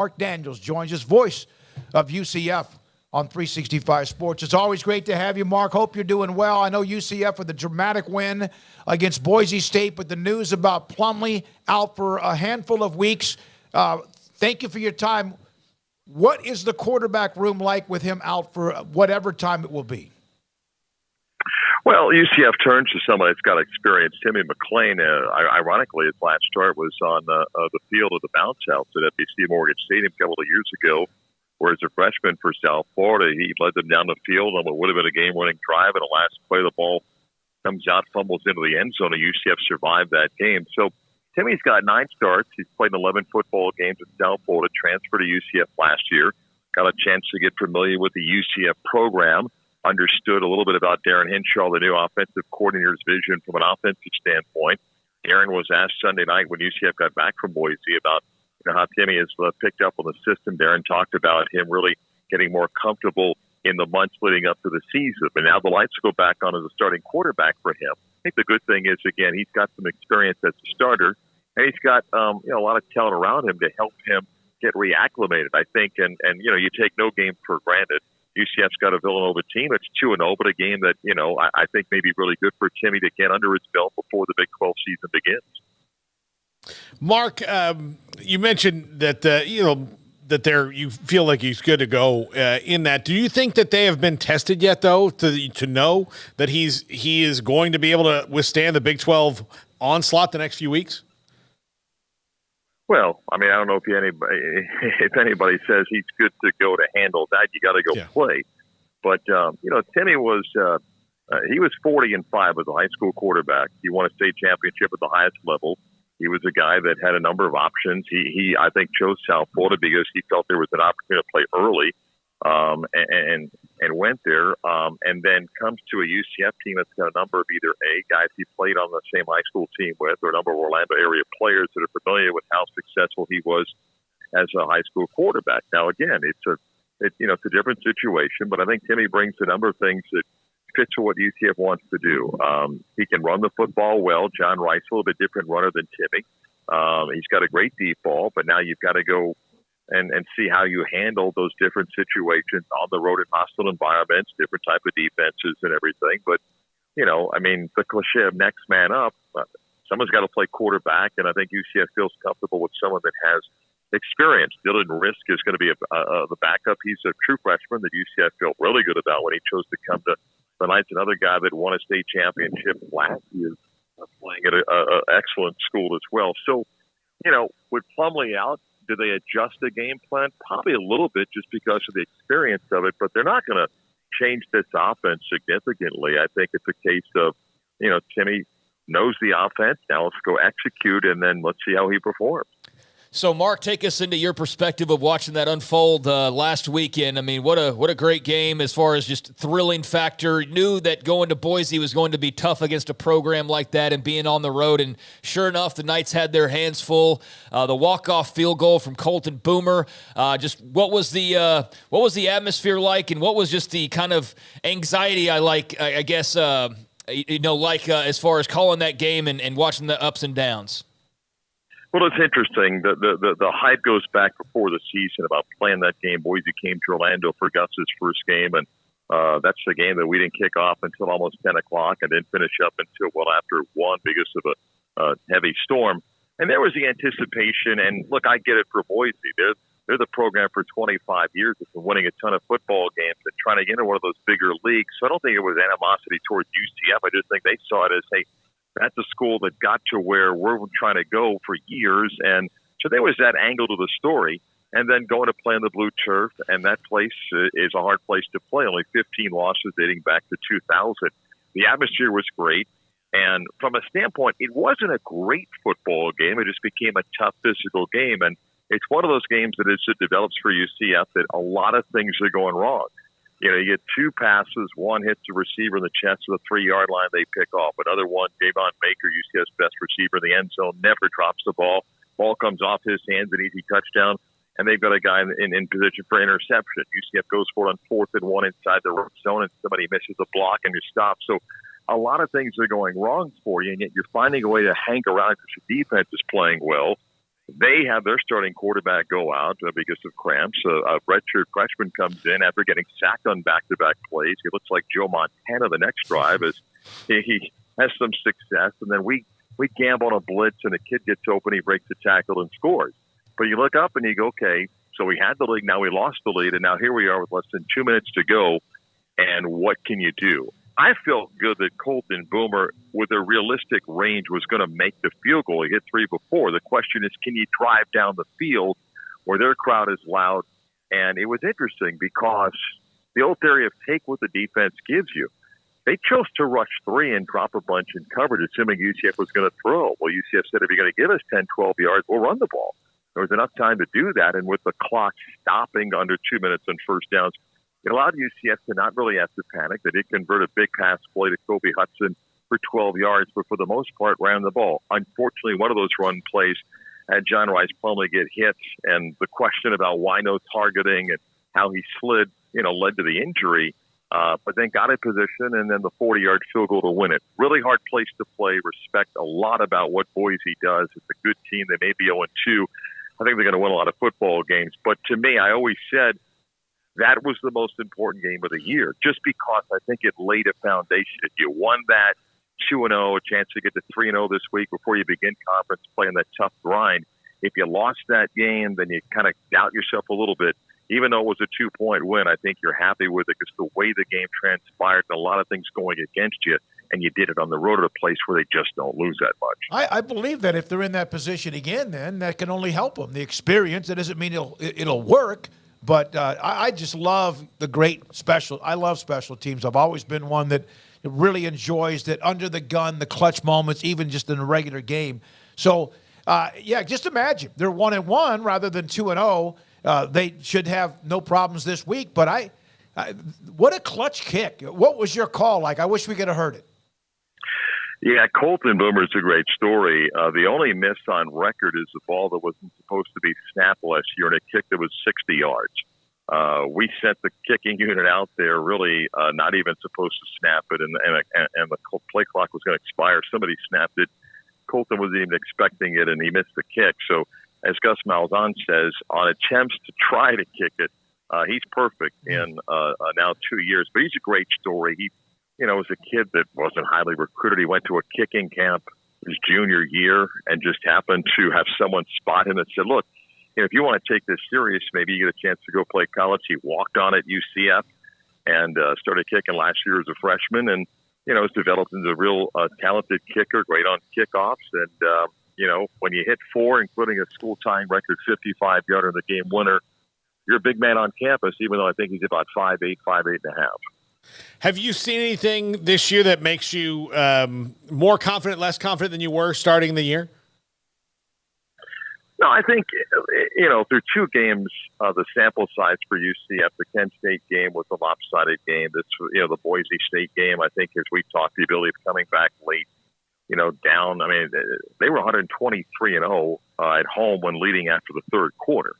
Marc Daniels joins us, voice of UCF on 365 Sports. It's always great to have you, Mark. Hope you're doing well. I know UCF with a dramatic win against Boise State, but the news about Plumlee out for a handful of weeks. Thank you for your time. What is the quarterback room like with him out for whatever time it will be? Well, UCF turns to somebody that's got experience. Timmy McClain, ironically, his last start was on the field of the bounce house at FBC Morgan Stadium a couple of years ago, where as a freshman for South Florida, he led them down the field on what would have been a game-winning drive, and the last play, the ball comes out, fumbles into the end zone, and UCF survived that game. So Timmy's got 9 starts. He's played 11 football games at South Florida, transferred to UCF last year, got a chance to get familiar with the UCF program, understood a little bit about Darren Hinshaw, the new offensive coordinator's vision from an offensive standpoint. Darren was asked Sunday night when UCF got back from Boise about how Timmy has picked up on the system. Darren talked about him really getting more comfortable in the months leading up to the season. But now the lights go back on as a starting quarterback for him. I think the good thing is, again, he's got some experience as a starter, and he's got a lot of talent around him to help him get reacclimated, I think. And you take no game for granted. UCF's got a Villanova team. It's 2-0, but a game that, I think may be really good for Timmy to get under his belt before the Big 12 season begins. Mark, you mentioned that, that you feel like he's good to go in that. Do you think that they have been tested yet, though, to know that he is going to be able to withstand the Big 12 onslaught the next few weeks? Well, I don't know if anybody says he's good to go to handle that, you got to go play. But Timmy was he was 40-5 as a high school quarterback. He won a state championship at the highest level. He was a guy that had a number of options. He I think chose South Florida because he felt there was an opportunity to play early, and went there, and then comes to a UCF team that's got a number of either guys he played on the same high school team with, or a number of Orlando area players that are familiar with how successful he was as a high school quarterback. Now, again, it's a different situation, but I think Timmy brings a number of things that fit to what UCF wants to do. He can run the football well. John Rhys, a little bit different runner than Timmy. He's got a great deep ball, but now you've got to go and see how you handle those different situations on the road in hostile environments, different type of defenses and everything. But, the cliche of next man up, someone's got to play quarterback, and I think UCF feels comfortable with someone that has experience. Dylan Risk is going to be the backup. He's a true freshman that UCF felt really good about when he chose to come to the Knights. Another guy that won a state championship last year, playing at an excellent school as well. So, with Plumlee out, do they adjust the game plan? Probably a little bit just because of the experience of it, but they're not going to change this offense significantly. I think it's a case of, Timmy knows the offense. Now let's go execute, and then let's see how he performs. So, Mark, take us into your perspective of watching that unfold last weekend. What a great game as far as just thrilling factor. Knew that going to Boise was going to be tough against a program like that and being on the road. And sure enough, the Knights had their hands full. The walk-off field goal from Colton Boomer. Just what was the atmosphere like, and what was just the kind of anxiety as far as calling that game and watching the ups and downs? Well, it's interesting. The hype goes back before the season about playing that game. Boise came to Orlando for Gus's first game, and that's the game that we didn't kick off until almost 10 o'clock and didn't finish up until after 1 because of a heavy storm. And there was the anticipation. And look, I get it for Boise. They're the program for 25 years. It's been winning a ton of football games and trying to get into one of those bigger leagues. So I don't think it was animosity towards UCF. I just think they saw it as, hey, that's a school that got to where we're trying to go for years. And so there was that angle to the story. And then going to play on the blue turf, and that place is a hard place to play. Only 15 losses dating back to 2000. The atmosphere was great. And from a standpoint, it wasn't a great football game. It just became a tough physical game. And it's one of those games that as it develops for UCF that a lot of things are going wrong. You get 2 passes, one hits the receiver in the chest to the 3-yard line, they pick off. Another one, Javon Baker, UCF's best receiver in the end zone, never drops the ball. Ball comes off his hands, an easy touchdown, and they've got a guy in position for interception. UCF goes for it on 4th and 1 inside the red zone, and somebody misses a block and you stop. So a lot of things are going wrong for you, and yet you're finding a way to hang around because your defense is playing well. They have their starting quarterback go out because of cramps. A redshirt freshman comes in after getting sacked on back-to-back plays. He looks like Joe Montana the next drive as he has some success. And then we gamble on a blitz, and a kid gets open, he breaks the tackle and scores. But you look up and you go, okay, so we had the lead, now we lost the lead, and now here we are with less than 2 minutes to go, and what can you do? I felt good that Colton Boomer, with a realistic range, was going to make the field goal. He hit 3 before. The question is, can you drive down the field where their crowd is loud? And it was interesting because the old theory of take what the defense gives you. They chose to rush 3 and drop a bunch in coverage, assuming UCF was going to throw. Well, UCF said, if you're going to give us 10, 12 yards, we'll run the ball. There was enough time to do that, and with the clock stopping under 2 minutes on first downs, it allowed UCF to not really have to panic. They did convert a big pass play to Kobe Hudson for 12 yards, but for the most part ran the ball. Unfortunately, one of those run plays had John Rhys Plumlee get hit, and the question about why no targeting and how he slid, led to the injury, but then got in position, and then the 40-yard field goal to win it. Really hard place to play. Respect a lot about what Boise does. It's a good team. They may be 0-2. I think they're going to win a lot of football games. But to me, I always said, that was the most important game of the year, just because I think it laid a foundation. If you won that 2-0, a chance to get to 3-0 this week before you begin conference play in that tough grind. If you lost that game, then you kind of doubt yourself a little bit. Even though it was a 2-point win, I think you're happy with it because the way the game transpired and a lot of things going against you, and you did it on the road at a place where they just don't lose that much. I believe that if they're in that position again, then that can only help them. The experience, that doesn't mean it'll work. But I just love I love special teams. I've always been one that really enjoys that under the gun, the clutch moments, even just in a regular game. So, just imagine they're 1-1 rather than 2-0. They should have no problems this week. But what a clutch kick. What was your call like? I wish we could have heard it. Yeah, Colton Boomer is a great story. The only miss on record is the ball that wasn't supposed to be snapped last year, and a kick that was 60 yards. We sent the kicking unit out there really not even supposed to snap it, and the play clock was going to expire. Somebody snapped it. Colton wasn't even expecting it, and he missed the kick. So, as Gus Malzahn says, on attempts to try to kick it, he's perfect in now 2 years. But he's a great story. He was a kid that wasn't highly recruited. He went to a kicking camp his junior year and just happened to have someone spot him and said, look, if you want to take this serious, maybe you get a chance to go play college. He walked on at UCF and started kicking last year as a freshman and, has developed into a real talented kicker, great on kickoffs. And, when you hit 4, including a school-tying record 55-yarder in the game winner, you're a big man on campus, even though I think he's about 5'8", 5'8 and a half. Have you seen anything this year that makes you more confident, less confident than you were starting the year? No, I think, through 2 games, the sample size for UCF, the Kent State game was a lopsided game. The Boise State game, I think, as we talked, the ability of coming back late, down. I mean, they were 123-0 at home when leading after the third quarter.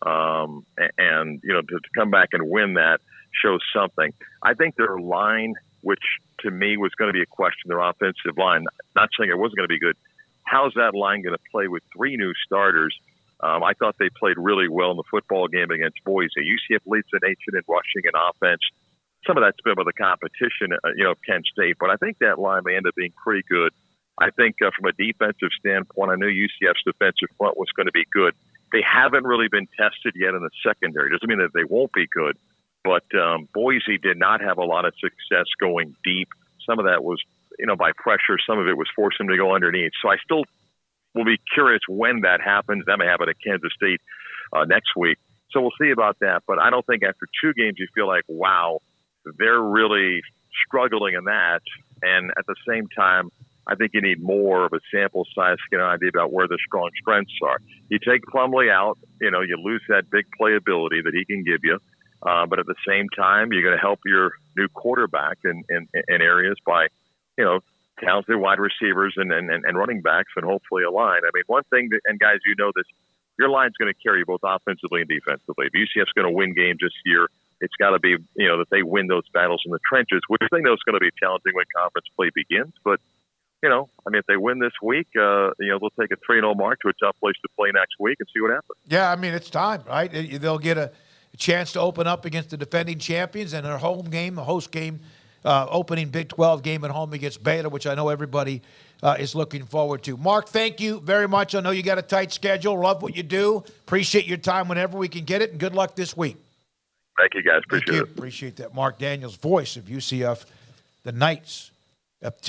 To come back and win that shows something. I think their line, which to me was going to be a question, their offensive line, not saying it wasn't going to be good. How's that line going to play with 3 new starters? I thought they played really well in the football game against Boise. UCF leads the nation in rushing and offense. Some of that's been with the competition, Kent State, but I think that line may end up being pretty good. I think from a defensive standpoint, I knew UCF's defensive front was going to be good. They haven't really been tested yet in the secondary. Doesn't mean that they won't be good. But Boise did not have a lot of success going deep. Some of that was, by pressure. Some of it was forcing them to go underneath. So I still will be curious when that happens. That may happen at Kansas State next week. So we'll see about that. But I don't think after 2 games you feel like, wow, they're really struggling in that. And at the same time, I think you need more of a sample size to get an idea about where the strong strengths are. You take Plumlee out, you lose that big playability that he can give you. But at the same time, you're going to help your new quarterback in areas by, talented wide receivers and running backs and hopefully a line. I mean, one thing, and guys, this, your line's going to carry both offensively and defensively. If UCF's going to win games this year, it's got to be, that they win those battles in the trenches, which I think is going to be challenging when conference play begins. But if they win this week, they'll take a 3-0 mark to a tough place to play next week and see what happens. Yeah, I mean, it's time, right? They'll get a chance to open up against the defending champions and a home game, a host game, opening Big 12 game at home against Baylor, which I know everybody is looking forward to. Mark, thank you very much. I know you got a tight schedule. Love what you do. Appreciate your time whenever we can get it, and good luck this week. Thank you, guys. Appreciate it. Appreciate that. Marc Daniels, voice of UCF, the Knights, up 2